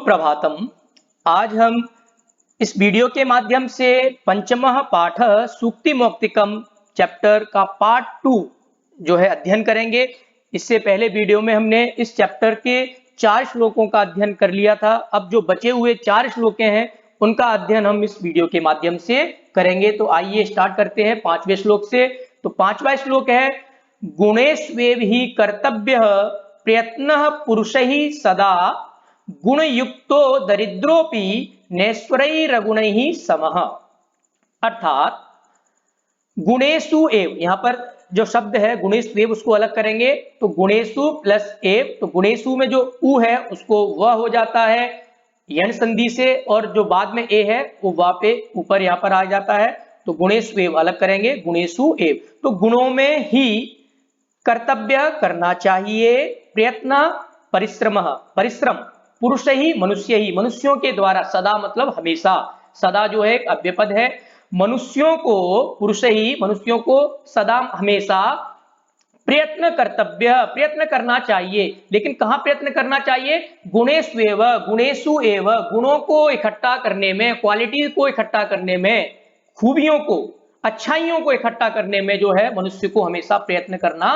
सुप्रभातम। आज हम इस वीडियो के माध्यम से पंचमः पाठ सूक्ति मौक्तिकम चैप्टर का पार्ट 2 जो है अध्ययन करेंगे। इससे पहले वीडियो में हमने इस चैप्टर के 4 श्लोकों का अध्ययन कर लिया था। अब जो बचे हुए 4 श्लोक हैं उनका अध्ययन हम इस वीडियो के माध्यम से करेंगे। तो आइए स्टार्ट करते हैं 5वें श्लोक से। तो 5वां श्लोक है, गुणेष्वेव ही कर्तव्य प्रयत्न पुरुषैः सदा गुणयुक्तो दरिद्रोपि नैश्वरैर्गुणैः समः। अर्थात गुणेषु एव, यहां पर जो शब्द है गुणेष्वेव उसको अलग करेंगे तो गुणेषु प्लस एव, तो गुणेषु में जो उ है उसको वह हो जाता है यण संधि से, और जो बाद में ए है वो वा पे ऊपर यहां पर आ जाता है। तो गुणेष्वेव अलग करेंगे, गुणेषु एव। तो गुणों में ही कर्तव्य करना चाहिए, प्रयत्न परिश्रम पुरुष ही मनुष्यों के द्वारा, सदा मतलब हमेशा, सदा जो है एक अव्ययपद है, मनुष्यों को पुरुष ही मनुष्यों को सदा हमेशा प्रयत्न करना चाहिए। लेकिन कहां प्रयत्न करना चाहिए? गुणेष्वेव, गुणेषु एव, गुणों को इकट्ठा करने में, क्वालिटी को इकट्ठा करने में, खूबियों को, अच्छाइयों को इकट्ठा करने में जो है मनुष्य को हमेशा प्रयत्न करना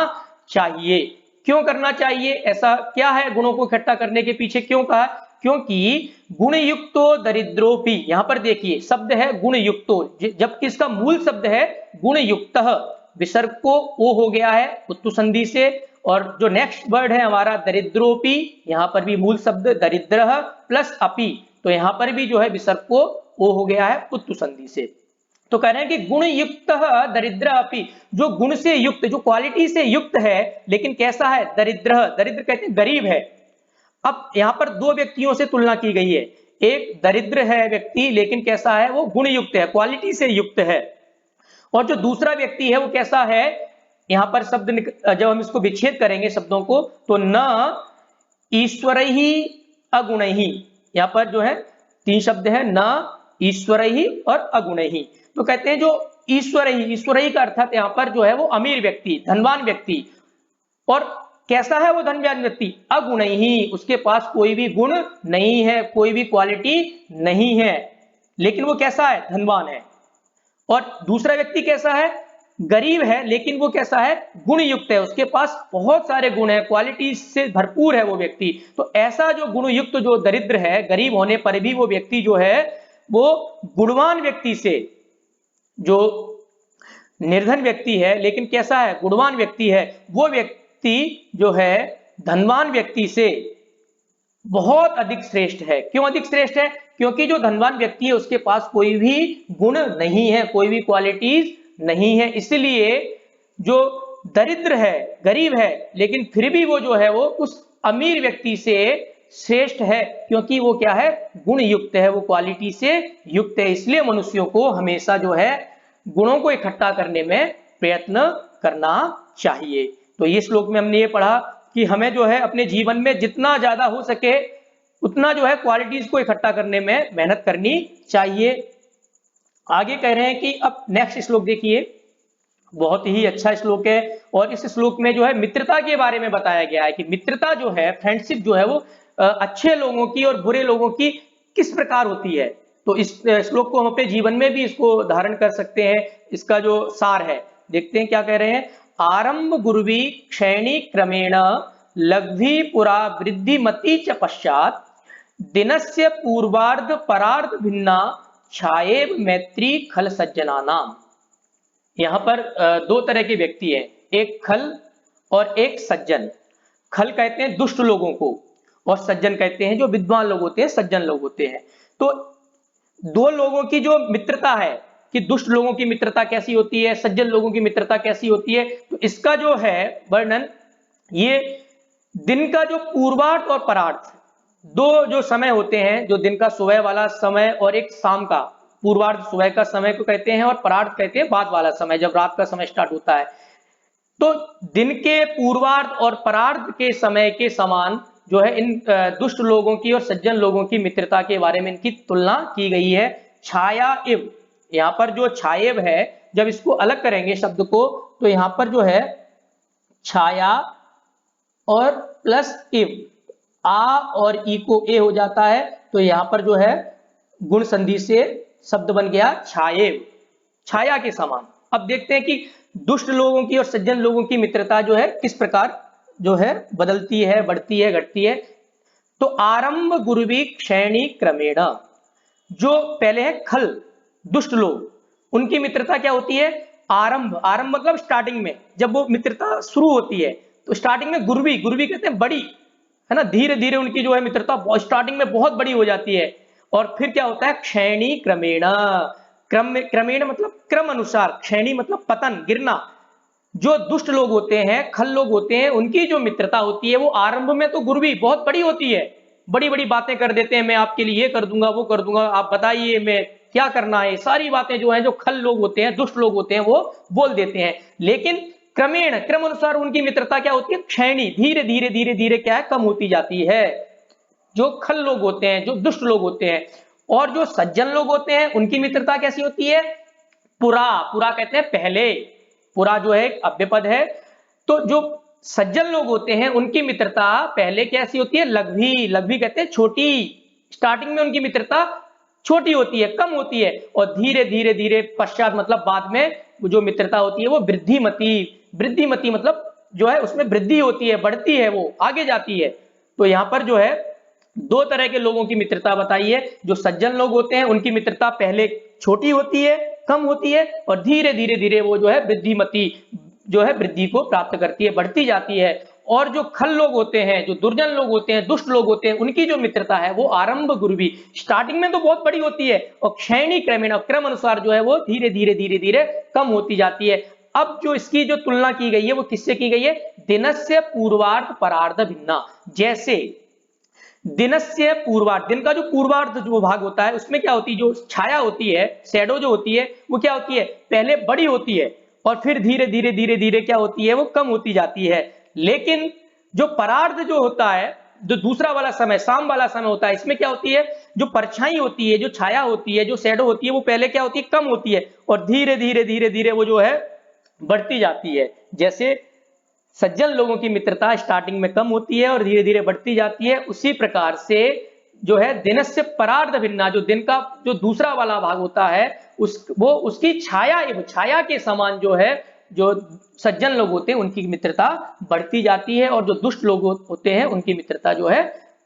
चाहिए। क्यों करना चाहिए? ऐसा क्या है गुणों को इकट्ठा करने के पीछे क्यों कहा? क्योंकि गुणयुक्तो दरिद्रोपि, यहां पर देखिए शब्द है गुणयुक्तो, जबकि इसका मूल शब्द है गुणयुक्तः। विसर्ग को ओ हो गया है उत्तु संधि से, और जो नेक्स्ट वर्ड है हमारा दरिद्रोपि, यहां पर भी मूल शब्द दरिद्रः प्लस अपि, तो यहां पर भी जो है विसर्ग को ओ हो गया है उत्तु संधि से। तो कह रहे हैं कि गुण युक्त दरिद्र अपि, जो गुण से युक्त, जो क्वालिटी से युक्त है, लेकिन कैसा है? दरिद्र, दरिद्र कहते हैं गरीब है। अब यहां पर दो व्यक्तियों से तुलना की गई है, एक दरिद्र है व्यक्ति लेकिन कैसा है? वो गुण युक्त है, क्वालिटी से युक्त है। और जो दूसरा व्यक्ति है वो कैसा है? यहां पर शब्द जब हम इसको विच्छेद करेंगे शब्दों को, तो न ईश्वरैहि अगुणैहि, यहां पर जो है 3 शब्द है, न ईश्वरैहि और अगुणैहि। तो कहते हैं जो ईश्वरैहि का अर्थात यहां पर जो है वो अमीर व्यक्ति, धनवान व्यक्ति। और कैसा है वो धनवान व्यक्ति? अगुणैहि, उसके पास कोई भी गुण नहीं है, कोई भी क्वालिटी नहीं है, लेकिन वो कैसा है? धनवान है। और दूसरा व्यक्ति कैसा है? गरीब है, लेकिन वो कैसा है? गुण युक्त है, उसके पास बहुत सारे गुण है, क्वालिटी से भरपूर है वो व्यक्ति। तो ऐसा जो गुण युक्त जो दरिद्र है, गरीब होने पर भी वो व्यक्ति जो है वो गुणवान व्यक्ति से, जो निर्धन व्यक्ति है लेकिन कैसा है? गुणवान व्यक्ति है, वो व्यक्ति जो है धनवान व्यक्ति से बहुत अधिक श्रेष्ठ है। क्यों अधिक श्रेष्ठ है? क्योंकि जो धनवान व्यक्ति है उसके पास कोई भी गुण नहीं है, कोई भी क्वालिटीज नहीं है। इसलिए जो दरिद्र है, गरीब है, लेकिन फिर भी वो जो है वो उस अमीर व्यक्ति से श्रेष्ठ है, क्योंकि वो क्या है? गुण युक्त है, वो क्वालिटी से युक्त है। इसलिए मनुष्यों को हमेशा जो है गुणों को इकट्ठा करने में प्रयत्न करना चाहिए। तो ये श्लोक में हमने ये पढ़ा कि हमें जो है अपने जीवन में जितना ज्यादा हो सके उतना जो है क्वालिटीज को इकट्ठा करने में मेहनत करनी चाहिए। आगे कह रहे हैं कि अब नेक्स्ट श्लोक देखिए, बहुत ही अच्छा श्लोक है। और इस श्लोक में जो है मित्रता के बारे में बताया गया है कि मित्रता जो है, फ्रेंडशिप जो है वो अच्छे लोगों की और बुरे लोगों की किस प्रकार होती है। तो इस श्लोक को हम अपने जीवन में भी इसको धारण कर सकते हैं। इसका जो सार है देखते हैं क्या कह रहे हैं। आरंभ गुरुवी क्षैणी क्रमेण लघ्वी पुरा वृद्धि मति च पश्चात दिनस्य पूर्वार्ध परार्ध भिन्ना छाएव मैत्री खल सज्जनानाम। यहां पर दो तरह के व्यक्ति हैं, एक खल और एक सज्जन। खल कहते हैं दुष्ट लोगों को, और सज्जन कहते हैं जो विद्वान लोग होते हैं, सज्जन लोग होते हैं। तो दो लोगों की जो मित्रता है कि दुष्ट लोगों की मित्रता कैसी होती है, सज्जन लोगों की मित्रता कैसी होती है, तो इसका जो है वर्णन, ये दिन का जो पूर्वार्ध और परार्ध, दो जो समय होते हैं, जो दिन का सुबह वाला समय और एक शाम का, पूर्वार्ध सुबह का समय को कहते हैं और परार्ध कहते हैं बाद वाला समय, जब रात का समय स्टार्ट होता है। तो दिन के पूर्वार्ध और परार्ध के समय के समान जो है इन दुष्ट लोगों की और सज्जन लोगों की मित्रता के बारे में इनकी तुलना की गई है। छाया इव, यहां पर जो छाएव है, जब इसको अलग करेंगे शब्द को, तो यहां पर जो है छाया और प्लस इव, आ और ई को ए हो जाता है, तो यहाँ पर जो है गुण संधि से शब्द बन गया छाये, छाया के समान। अब देखते हैं कि दुष्ट लोगों की और सज्जन लोगों की मित्रता जो है किस प्रकार जो है बदलती है, बढ़ती है, घटती है। तो आरंभ गुरुवी क्षैणी क्रमेण, जो पहले है खल दुष्ट लोग, उनकी मित्रता क्या होती है? आरंभ, आरंभ मतलब स्टार्टिंग में जब वो मित्रता शुरू होती है तो स्टार्टिंग में गुरवी, गुरवी कहते हैं बड़ी, है ना, धीरे धीरे उनकी जो है मित्रता स्टार्टिंग में बहुत बड़ी हो जाती है। और फिर क्या होता है? क्षैणी क्रमेण, क्रमेण मतलब क्रम अनुसार, क्षैणी मतलब पतन, गिरना। जो दुष्ट लोग होते हैं, खल लोग होते हैं, उनकी जो मित्रता होती है वो आरंभ में तो गुरवी बहुत बड़ी होती है, बड़ी बड़ी बातें कर देते हैं, मैं आपके लिए ये कर दूंगा, वो कर दूंगा, आप बताइए मैं क्या करना है, सारी बातें जो है जो खल लोग होते हैं, दुष्ट लोग होते हैं, वो बोल देते हैं। लेकिन क्रमेण, क्रम अनुसार उनकी मित्रता क्या होती है? क्षैणी, धीरे धीरे धीरे धीरे क्या है? कम होती जाती है, जो खल लोग होते हैं, जो दुष्ट लोग होते हैं। और जो सज्जन लोग होते हैं उनकी मित्रता कैसी होती है? पुरा, पुरा कहते हैं पहले, पुरा जो है अव्यपद है। तो जो सज्जन लोग होते हैं उनकी मित्रता पहले कैसी होती है? लघ्वी, लघ्वी कहते हैं छोटी, स्टार्टिंग में उनकी मित्रता छोटी होती है, कम होती है, और धीरे धीरे धीरे पश्चात मतलब बाद में जो मित्रता होती है वो वृद्धिमती, वृद्धिमती मतलब जो है उसमें वृद्धि होती है, बढ़ती है, वो आगे जाती है। तो यहां पर जो है दो तरह के लोगों की मित्रता बताई है। जो सज्जन लोग होते हैं उनकी मित्रता पहले छोटी होती है, कम होती है, और धीरे धीरे धीरे वो जो है वृद्धिमती, जो है वृद्धि को प्राप्त करती है, बढ़ती जाती है। और जो खल लोग होते हैं, जो दुर्जन लोग होते हैं, दुष्ट लोग होते हैं, उनकी जो मित्रता है वो आरंभ गुरुवी, स्टार्टिंग में तो बहुत बड़ी होती है, और क्षैणी क्रमेण, क्रम अनुसार जो है वो धीरे धीरे धीरे धीरे कम होती जाती है। अब जो इसकी जो तुलना की गई है वो किससे की गई है? दिनस्य पूर्वार्ध परार्ध भिन्ना। जैसे दिनस्य पूर्वार्ध, दिन का जो पूर्वार्ध जो भाग होता है उसमें क्या होती है? जो छाया होती है, शैडो जो होती है, वो क्या होती है? पहले बड़ी होती है और फिर धीरे धीरे धीरे धीरे क्या होती है? वो कम होती जाती है। लेकिन जो परार्ध जो होता है, जो दूसरा वाला समय, शाम वाला समय होता है, इसमें क्या होती है? जो परछाई होती है, जो छाया होती है, जो शैडो होती है, वो पहले क्या होती है? कम होती है, और धीरे धीरे धीरे धीरे वो जो है बढ़ती जाती है। जैसे सज्जन लोगों की मित्रता स्टार्टिंग में कम होती है और धीरे धीरे बढ़ती जाती है, उसी प्रकार से जो है दिनस्य परार्ध भिन्ना, जो दिन का जो दूसरा वाला भाग होता है वो उसकी छाया, छाया के समान जो है, जो सज्जन लोग होते हैं उनकी मित्रता बढ़ती जाती है, और जो दुष्ट लोग होते हैं उनकी मित्रता जो है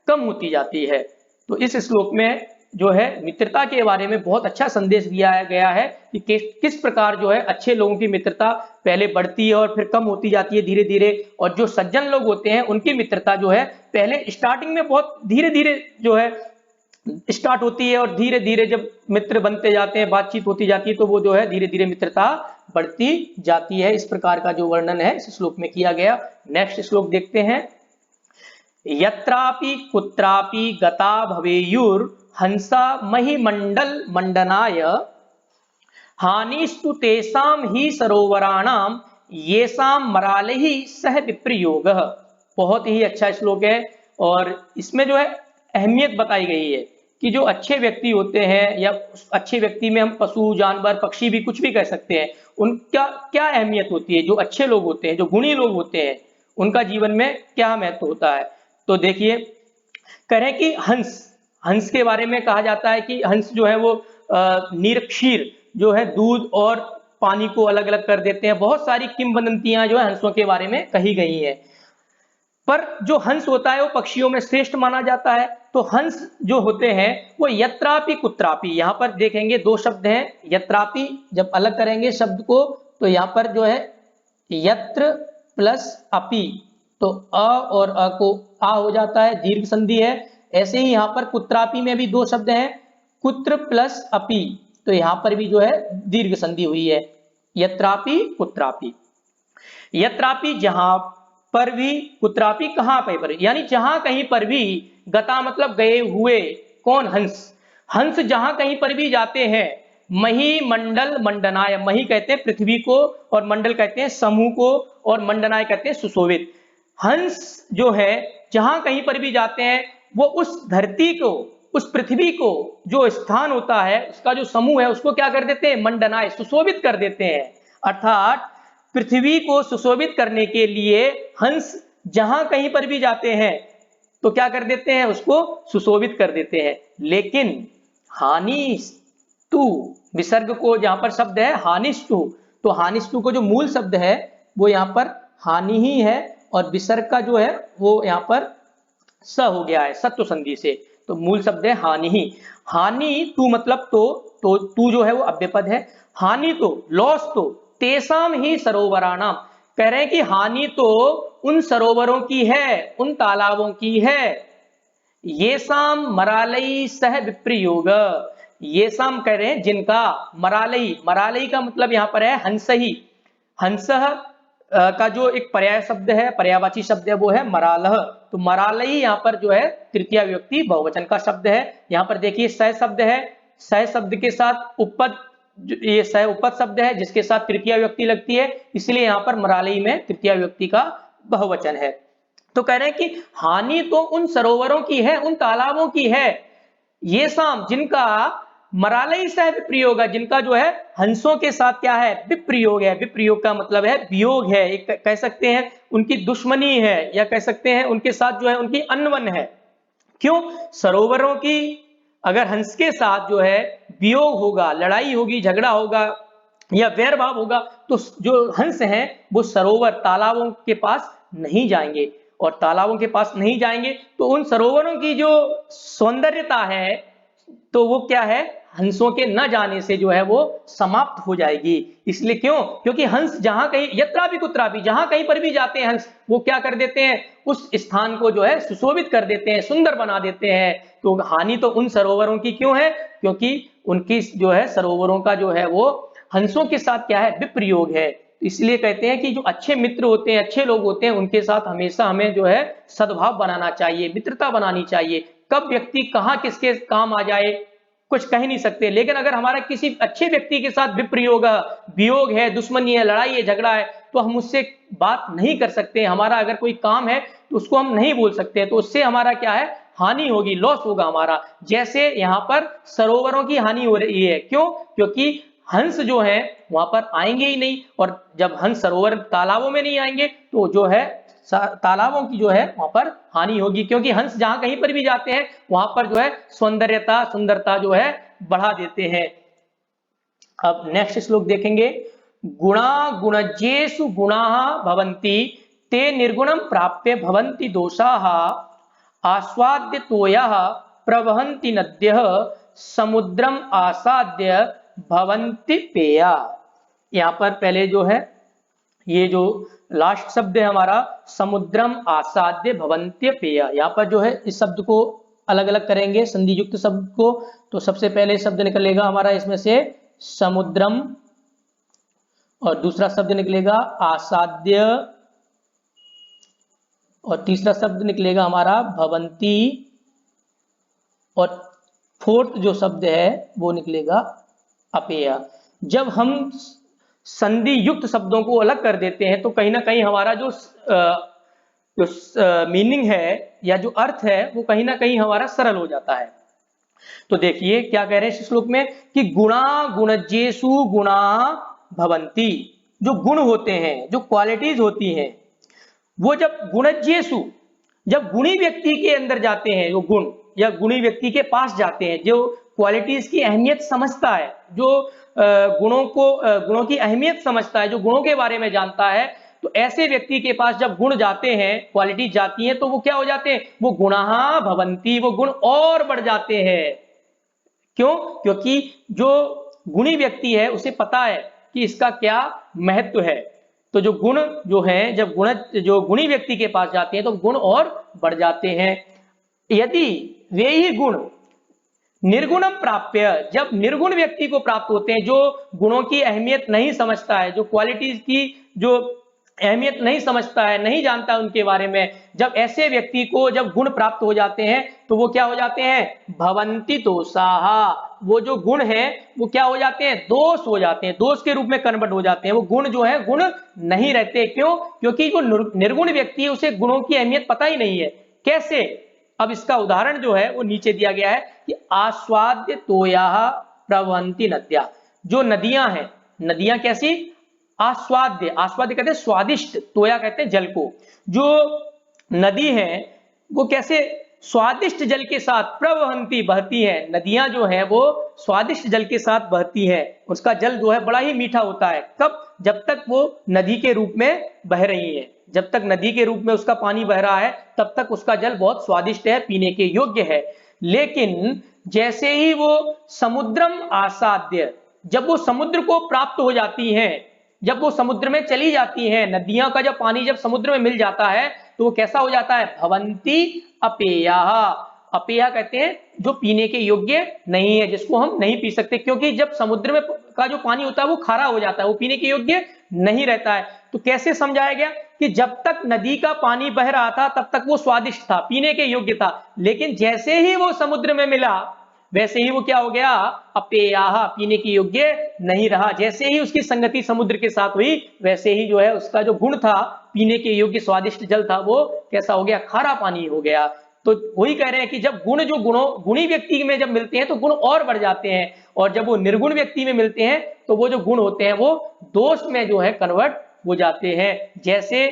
कम होती जाती है। तो इस श्लोक में जो है मित्रता के बारे में बहुत अच्छा संदेश दिया गया है कि किस प्रकार जो है अच्छे लोगों की मित्रता पहले बढ़ती है और फिर कम होती जाती है धीरे धीरे, और जो सज्जन लोग होते हैं उनकी मित्रता जो है पहले स्टार्टिंग में बहुत धीरे धीरे जो है स्टार्ट होती है, और धीरे धीरे जब मित्र बनते जाते हैं, बातचीत होती जाती है, तो वो जो है धीरे धीरे मित्रता बढ़ती जाती है। इस प्रकार का जो वर्णन है इस श्लोक में किया गया। नेक्स्ट श्लोक देखते हैं। यत्रापि कुत्रापि गता भवेयुर हंसा महिमंडल मंडनाय हानिस्तु तेषां ही सरोवराणाम येषां मरालेहि सह विप्रयोगः। बहुत ही अच्छा श्लोक है, और इसमें जो है अहमियत बताई गई है कि जो अच्छे व्यक्ति होते हैं, या अच्छे व्यक्ति में हम पशु, जानवर, पक्षी भी कुछ भी कह सकते हैं, उनका क्या अहमियत होती है? जो अच्छे लोग होते हैं, जो गुणी लोग होते हैं, उनका जीवन में क्या महत्व होता है? तो देखिए, कह रहे हैं कि हंस, हंस के बारे में कहा जाता है कि हंस जो है वो निरक्षीर जो है दूध और पानी को अलग अलग कर देते हैं। बहुत सारी किंवदंतियां जो है हंसों के बारे में कही गई हैं। पर जो हंस होता है वो पक्षियों में श्रेष्ठ माना जाता है। तो हंस जो होते हैं वो यत्रापि कुत्रापि, यहां पर देखेंगे दो शब्द हैं। यत्रापि जब अलग करेंगे शब्द को तो यहां पर जो है यत्र प्लस अपि, तो अ और अ को आ हो जाता है, दीर्घ संधि है। ऐसे ही यहां पर कुत्रापि में भी दो शब्द हैं, कुत्र प्लस अपि, तो यहां पर भी जो है दीर्घ संधि हुई है, यत्रापि कुत्रापि। यत्रापि जहां पर भी, कुत्रापि कहां पर, यानी जहां कहीं पर भी, गता मतलब गए हुए, कौन? हंस। हंस जहां कहीं पर भी जाते हैं, मही मंडल मंडनाय, मही कहते हैं पृथ्वी को, और मंडल कहते हैं समूह को, और मंडनाय कहते हैं सुशोभित। हंस जो है जहां कहीं पर भी जाते हैं वो उस धरती को, उस पृथ्वी को, जो स्थान होता है उसका जो समूह है उसको क्या कर देते हैं? मंडनाय, सुशोभित कर देते हैं। अर्थात पृथ्वी को सुशोभित करने के लिए हंस जहां कहीं पर भी जाते हैं तो क्या कर देते हैं, उसको सुशोभित कर देते हैं। लेकिन हानिस्तु विसर्ग को जहां पर शब्द है हानिस्तु, तो हानिस्तु को जो मूल शब्द है वो यहाँ पर हानि ही है, और विसर्ग का जो है वो यहाँ पर स हो गया है सत्व संधि से, तो मूल शब्द है हानि ही। हानि तू मतलब तो तू जो है वो अव्ययपद है। हानि तो लॉस तो तेसाम ही सरोवराणाम, कह रहे हैं कि हानि तो उन सरोवरों की है, उन तालाबों की है। ये शाम मरालई सह विप्रयोग, ये शाम कह रहे हैं जिनका, मरालई, मरालई का मतलब यहां पर है हंस ही, हंस का जो एक पर्याय शब्द है, पर्यायवाची शब्द है वो है मरालह, तो मरालई यहाँ पर जो है तृतीय व्यक्ति बहुवचन का शब्द है। यहाँ पर देखिए सह शब्द है, सह शब्द के साथ उपपद, ये सह उपपद शब्द है जिसके साथ तृतीय व्यक्ति लगती है, इसलिए यहाँ पर मरालई में तृतीय व्यक्ति का बहुवचन है। तो कह रहे हैं कि हानि तो उन सरोवरों की है, उन तालाबों की है, ये शाम जिनका मरालई सह विप्रयोग है, जिनका जो है हंसों के साथ क्या है, विप्रयोग है। विप्रयोग का मतलब है वियोग है, एक कह सकते हैं उनकी दुश्मनी है, या कह सकते हैं उनके साथ जो है उनकी अनबन है। क्यों, सरोवरों की अगर हंस के साथ जो है वियोग होगा, लड़ाई होगी, झगड़ा होगा या वैर भाव होगा, तो जो हंस हैं वो सरोवर तालाबों के पास नहीं जाएंगे, और तालाबों के पास नहीं जाएंगे तो उन सरोवरों की जो सौंदर्यता है तो वो क्या है, हंसों के न जाने से जो है वो समाप्त हो जाएगी। इसलिए क्यों, क्योंकि हंस जहां कहीं यत्रा भी कुत्रा भी, जहां कहीं पर भी जाते हैं हंस, वो क्या कर देते हैं, उस स्थान को जो है सुशोभित कर देते हैं, सुंदर बना देते हैं। तो हानि तो उन सरोवरों की क्यों है, क्योंकि उनकी जो है सरोवरों का जो है वो हंसों के साथ क्या है, विप्रयोग है। इसलिए कहते हैं कि जो अच्छे मित्र होते हैं, अच्छे लोग होते हैं, उनके साथ हमेशा हमें जो है सद्भाव बनाना चाहिए, मित्रता बनानी चाहिए। कब व्यक्ति कहां किसके काम आ जाए कुछ कह नहीं सकते, लेकिन अगर हमारा किसी अच्छे व्यक्ति के साथ विप्रयोग, वियोग है, दुश्मनी है, लड़ाई है, झगड़ा है, तो हम उससे बात नहीं कर सकते। हमारा अगर कोई काम है तो उसको हम नहीं बोल सकते, तो उससे हमारा क्या है, हानि होगी, लॉस होगा हमारा। जैसे यहाँ पर सरोवरों की हानि हो रही है, क्यों, क्योंकि हंस जो है वहां पर आएंगे ही नहीं, और जब हंस सरोवर तालाबों में नहीं आएंगे तो जो है तालाबों की जो है वहां पर हानि होगी, क्योंकि हंस जहां कहीं पर भी जाते हैं वहां पर जो है सौंदर्यता, सुंदरता जो है बढ़ा देते हैं। अब नेक्स्ट श्लोक देखेंगे, गुणा गुणजेषु गुणाः भवन्ति ते निर्गुणं प्राप्य भवन्ति दोषाः आस्वाद्य तोयः प्रवहन्ति नद्यः समुद्रम आसाद्य भवन्ति पेया। यहाँ पर पहले जो है ये जो लास्ट शब्द है हमारा समुद्रम आसाद्य भवन्त्य पेय, यहाँ पर जो है इस शब्द को अलग अलग करेंगे संधि युक्त शब्द को। तो सबसे पहले शब्द निकलेगा हमारा इसमें से समुद्रम, और दूसरा शब्द निकलेगा आसाद्य, और तीसरा शब्द निकलेगा हमारा भवंती, और फोर्थ जो शब्द है वो निकलेगा अपेय। जब हम संधि युक्त शब्दों को अलग कर देते हैं तो कहीं ना कहीं हमारा जो मीनिंग है या जो अर्थ है वो कहीं ना कहीं हमारा सरल हो जाता है। तो देखिए क्या कह रहे हैं इस श्लोक में कि गुणा गुणजेषु गुणा भवन्ति, जो गुण होते हैं, जो क्वालिटीज होती हैं, वो जब गुणजेषु, जब गुणी व्यक्ति के अंदर जाते हैं, वो गुण या गुणी व्यक्ति के पास जाते हैं, जो क्वालिटीज की अहमियत समझता है, जो गुणों की अहमियत समझता है, जो गुणों के बारे में जानता है, तो ऐसे व्यक्ति के पास जब गुण जाते हैं, क्वालिटीज जाती हैं, तो वो क्या हो जाते हैं, वो गुणाः भवन्ति, वो गुण और बढ़ जाते हैं। क्यों, क्योंकि जो गुणी व्यक्ति है उसे पता है कि इसका क्या महत्व है। तो जो गुण जो है, जब जो गुणी व्यक्ति के पास जाते हैं तो गुण और बढ़ जाते हैं। यदि वे ही गुण निर्गुणम प्राप्य, जब निर्गुण व्यक्ति को प्राप्त होते हैं, जो गुणों की अहमियत नहीं समझता है, जो क्वालिटीज की जो अहमियत नहीं समझता है, नहीं जानता उनके बारे में, जब ऐसे व्यक्ति को जब गुण प्राप्त हो जाते हैं तो वो क्या हो जाते हैं, भवन्ति दोषाः, वो जो गुण है वो क्या हो जाते हैं, दोष हो जाते हैं, दोष के रूप में कन्वर्ट हो जाते हैं। वो गुण जो है गुण नहीं रहते। क्यों, क्योंकि जो निर्गुण व्यक्ति है उसे गुणों की अहमियत पता ही नहीं है। कैसे, अब इसका उदाहरण जो है वो नीचे दिया गया है कि आस्वाद्य तोयाः प्रवहन्ति नद्या, जो नदियां हैं, नदियां कैसी, आस्वाद्य, आस्वाद्य कहते हैं स्वादिष्ट, तोया कहते हैं जल को। जो नदी है वो कैसे स्वादिष्ट जल के साथ प्रवहंती बहती है। नदियां जो है वो स्वादिष्ट जल के साथ बहती है, उसका जल जो है बड़ा ही मीठा होता है। कब? जब तक वो नदी के रूप में बह रही है, जब तक नदी के रूप में उसका पानी बह रहा है तब तक उसका जल बहुत स्वादिष्ट है, पीने के योग्य है। लेकिन जैसे ही वो समुद्रम आसाद्य, जब वो समुद्र को प्राप्त हो जाती हैं, जब वो समुद्र में चली जाती हैं, नदियों का जब पानी जब समुद्र में मिल जाता है तो वो कैसा हो जाता है? भवंती अपेया। अपेया कहते हैं जो पीने के योग्य नहीं है, जिसको हम नहीं पी सकते, क्योंकि जब समुद्र में का जो पानी होता है वो खारा हो जाता है, वो पीने के योग्य नहीं रहता है। तो कैसे समझाया गया कि जब तक नदी का पानी बह रहा था तब तक वो स्वादिष्ट था, पीने के योग्य था, लेकिन जैसे ही वो समुद्र में मिला वैसे ही वो क्या हो गया? अपेयाह, पीने के योग्य नहीं रहा। जैसे ही उसकी संगति समुद्र के साथ हुई वैसे ही जो है उसका जो गुण था, पीने के योग्य स्वादिष्ट जल था, वो कैसा हो गया? खारा पानी हो गया। तो वही कह रहे हैं कि जब गुणी व्यक्ति में जब मिलते हैं तो गुण और बढ़ जाते हैं, और जब वो निर्गुण व्यक्ति में मिलते हैं तो वो जो गुण होते हैं वो दोष में जो है कन्वर्ट हो जाते हैं। जैसे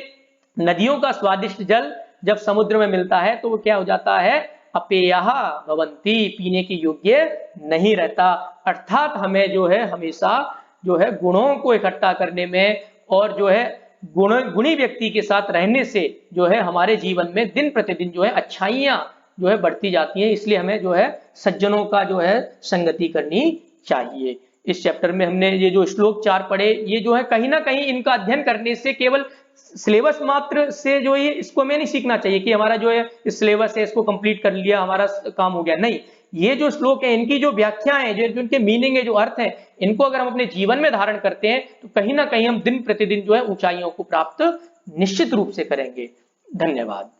नदियों का स्वादिष्ट जल जब समुद्र में मिलता है तो वो क्या हो जाता है? अपेयः भवन्ति, पीने के योग्य नहीं रहता। अर्थात हमें जो है हमेशा जो है गुणों को इकट्ठा करने में और जो है गुणी व्यक्ति के साथ रहने से जो है हमारे जीवन में दिन प्रतिदिन जो है अच्छाइयां जो है बढ़ती जाती हैं। इसलिए हमें जो है सज्जनों का जो है संगति करनी चाहिए। इस चैप्टर में हमने ये जो श्लोक 4 पढ़े, ये जो है कहीं ना कहीं इनका अध्ययन करने से केवल सिलेबस मात्र से जो ये इसको हमें नहीं सीखना चाहिए कि हमारा जो है इस सिलेबस है इसको कंप्लीट कर लिया हमारा काम हो गया, नहीं। ये जो श्लोक है इनकी जो व्याख्या है, जो इनके मीनिंग है, जो अर्थ है, इनको अगर हम अपने जीवन में धारण करते हैं तो कहीं ना कहीं हम दिन प्रतिदिन जो है ऊंचाइयों को प्राप्त निश्चित रूप से करेंगे। धन्यवाद।